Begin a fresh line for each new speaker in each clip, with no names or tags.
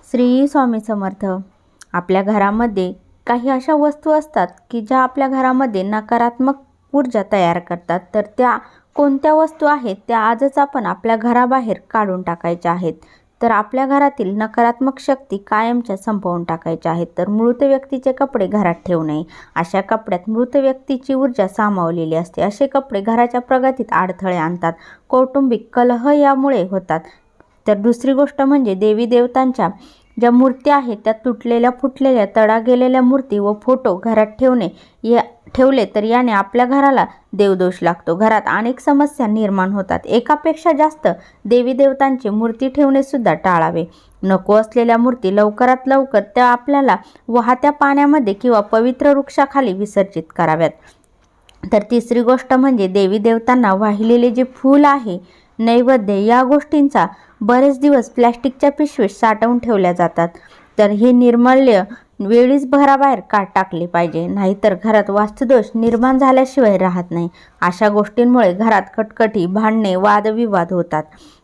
श्री स्वामी समर्थ. आपल्या घरामध्ये काही अशा वस्तू असतात की ज्या आपल्या घरामध्ये नकारात्मक ऊर्जा तयार करतात. तर त्या कोणत्या वस्तू आहेत त्या आजच आपण आपल्या घराबाहेर काढून टाकायच्या आहेत. तर आपल्या घरातील नकारात्मक शक्ती कायमच्या संपवून टाकायच्या आहेत. तर मृत व्यक्तीचे कपडे घरात ठेवू नये. अशा कपड्यात मृत व्यक्तीची ऊर्जा सामावलेली असते. असे कपडे घराच्या प्रगतीत अडथळे आणतात. कौटुंबिक कलह यामुळे होतात. तर दुसरी गोष्ट म्हणजे देवी देवतांच्या ज्या मूर्त्या आहेत त्या तुटलेल्या फुटलेल्या तडा गेलेल्या मूर्ती व फोटो घरात ठेवले तर याने आपल्या घराला देवदोष लागतो. घरात अनेक समस्या निर्माण होतात. एकापेक्षा जास्त देवी देवतांची मूर्ती ठेवणे सुद्धा टाळावे. नको असलेल्या मूर्ती लवकरात लवकर त्या आपल्याला वाहत्या पाण्यामध्ये किंवा पवित्र वृक्षाखाली विसर्जित कराव्यात. तर तिसरी गोष्ट म्हणजे देवी देवतांना वाहिलेले जे फूल आहे, नैवेद्य, या गोष्टींचा बरेच दिवस प्लॅस्टिकच्या पिशवीत साठवून ठेवल्या जातात. तर हे निर्मल्य वेळीच घराबाहेर टाकले पाहिजे, नाहीतर घरात वास्तुदोष निर्माण झाल्याशिवाय राहत नाही. अशा गोष्टींमुळे घरात कटकटी, भांडणे, वादविवाद होतात.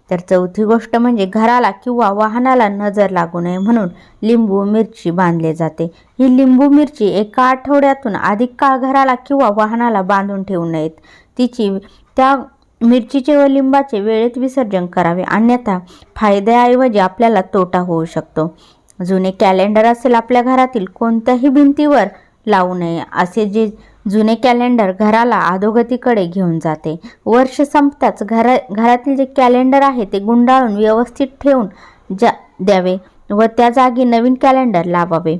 तर चौथी गोष्ट म्हणजे घराला किंवा वाहनाला नजर लागू नये म्हणून लिंबू मिरची बांधले जाते. ही लिंबू मिरची एका आठवड्यातून अधिक काळ घराला किंवा वाहनाला बांधून ठेवू नयेत. त्या मिरचीचे व लिंबाचे वेळेत विसर्जन करावे, अन्यथा फायद्याऐवजी आपल्याला तोटा होऊ शकतो. जुने कॅलेंडर असेल आपल्या घरातील कोणत्याही भिंतीवर लावू नये. असे जे जुने कॅलेंडर घराला अधोगतीकडे घेऊन जाते. वर्ष संपताच घरातील जे कॅलेंडर आहे ते गुंडाळून व्यवस्थित ठेवून द्यावे व त्या जागी नवीन कॅलेंडर लावावे.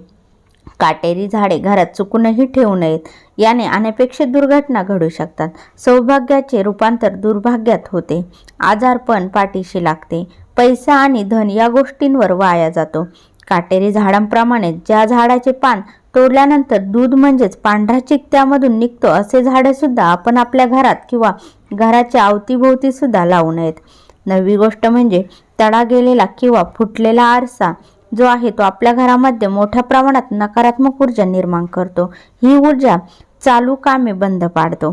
काटेरी झाडे घरात चुकूनही ठेवू नयेत. याने अनपेक्षित दुर्घटना घडू शकतात. सौभाग्याचे रूपांतर दुर्भाग्यात होते. आजारपण पाठीशी लागते. पैसा आणि धन या गोष्टींवर वाया जातो. काटेरी झाडांप्रमाणे ज्या झाडाचे पान तोडल्यानंतर दूध म्हणजेच पांढरा चिक त्यामधून निघतो, असे झाडे सुद्धा आपण आपल्या घरात किंवा घराच्या अवतीभोवती सुद्धा लावू नयेत. नववी गोष्ट म्हणजे तडा गेलेला किंवा फुटलेला आरसा जो आहे तो आपल्या घरामध्ये मोठ्या प्रमाणात नकारात्मक ऊर्जा निर्माण करतो. ही ऊर्जा चालू कामे बंद पाडतो.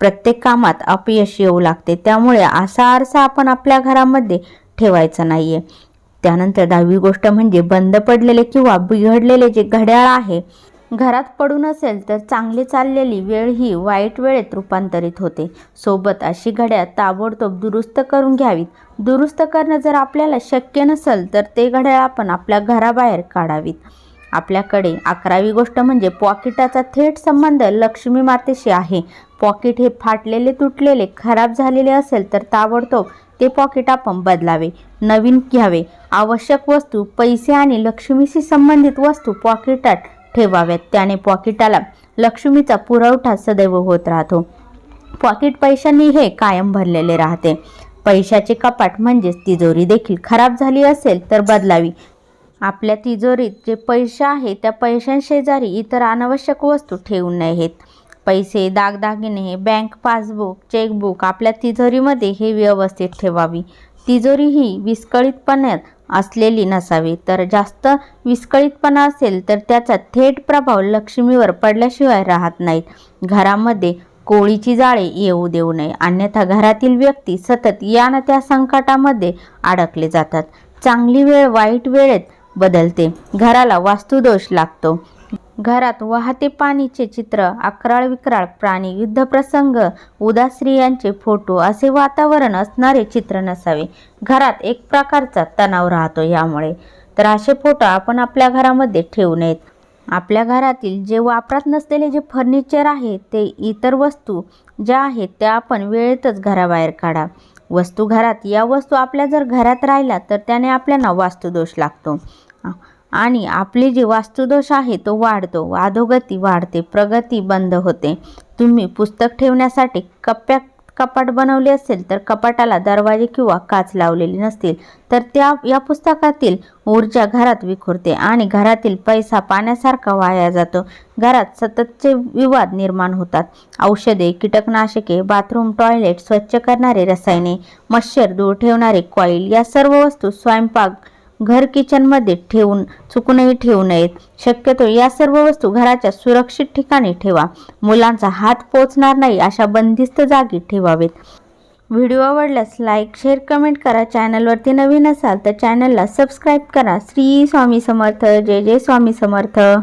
प्रत्येक कामात अपयश येऊ लागते. त्यामुळे असा आरसा आपण आपल्या घरामध्ये ठेवायचा नाहीये. त्यानंतर 10वी गोष्ट म्हणजे बंद पडलेले किंवा बिघडलेले जे घड्याळ आहे घरात पडून असेल तर चांगली चाललेली वेळ ही वाईट वेळेत रूपांतरित होते. सोबत अशी घड्याळ ताबडतोब दुरुस्त करून घ्यावीत. दुरुस्त करणं जर आपल्याला शक्य नसेल तर ते घड्याळ आपण आपल्या घराबाहेर काढावीत. आपल्याकडे 11वी गोष्ट म्हणजे पॉकेटाचा थेट संबंध लक्ष्मी मातेशी आहे. पॉकेट हे फाटलेले, तुटलेले, खराब झालेले असेल तर ताबडतोब ते पॉकेट आपण बदलावे, नवीन घ्यावे. आवश्यक वस्तू, पैसे आणि लक्ष्मीशी संबंधित वस्तू पॉकेटात ठेवाव्यात. त्याने पॉकेटाला लक्ष्मीचा पुरवठा सदैव होत राहतो. पॉकेट पैशांनी हे कायम भरलेले राहते. पैशाचे कपाट म्हणजेच तिजोरी देखील खराब झाली असेल तर बदलावी. आपल्या तिजोरीत जे पैसे आहे त्या पैशांशेजारी इतर अनावश्यक वस्तू ठेवू नयेत. पैसे, दागदागिने, बँक पासबुक, चेकबुक आपल्या तिजोरीमध्ये हे व्यवस्थित ठेवावी. तिजोरी ही विस्कळीतपणात असलेली नसावी. तर जास्त विस्कळीतपणा असेल तर त्याचा थेट प्रभाव लक्ष्मीवर पडल्याशिवाय राहत नाहीत. घरामध्ये कोळीची जाळे येऊ देऊ नये, अन्यथा घरातील व्यक्ती सतत या न त्या संकटामध्ये अडकले जातात. चांगली वेळ वाईट वेळेत बदलते. घराला वास्तुदोष लागतो. घरात वाहते पाणीचे चित्र, अक्राळ विक्राळ प्राणी, युद्धप्रसंग, उदास स्त्रियांचे फोटो असे वातावरण असणारे चित्र नसावे. घरात एक प्रकारचा तणाव राहतो यामुळे. तर असे फोटो आपण आपल्या घरामध्ये ठेवू नयेत. आपल्या घरातील जे वापरात नसलेले जे फर्निचर आहे ते इतर वस्तू ज्या आहेत त्या आपण वेळेतच घराबाहेर काढा. वस्तू घरात, या वस्तू आपल्या जर घरात राहिल्या तर त्याने आपल्याला वास्तुदोष लागतो आणि आपले जे वास्तुदोष आहे तो वाढतो, अधोगती वाढते, प्रगती बंद होते. तुम्ही पुस्तक ठेवण्यासाठी कपाट बनवले असेल तर कपाटाला दरवाजे किंवा काच लावलेली नसतील तर या पुस्तकातील ऊर्जा घरात विखुरते आणि घरातील पैसा पाण्यासारखा वाया जातो. घरात सततचे विवाद निर्माण होतात. औषधे, कीटकनाशके, बाथरूम, टॉयलेट स्वच्छ करणारे रसायने, मच्छर दूर ठेवणारे कॉईल या सर्व वस्तू स्वयंपाक घर किचनमध्ये चुकूनही ठेवू नयेत. शक्यतो या सर्व वस्तू घराच्या सुरक्षित ठिकाणी ठेवा. मुलांचा हात पोचणार नाही अशा बंदिस्त जागी ठेवावेत. व्हिडिओ आवडल्यास लाईक, शेअर, कमेंट करा. चॅनलवरती नवीन असाल तर चॅनलला सबस्क्राईब करा. श्री स्वामी समर्थ. जय जय स्वामी समर्थ.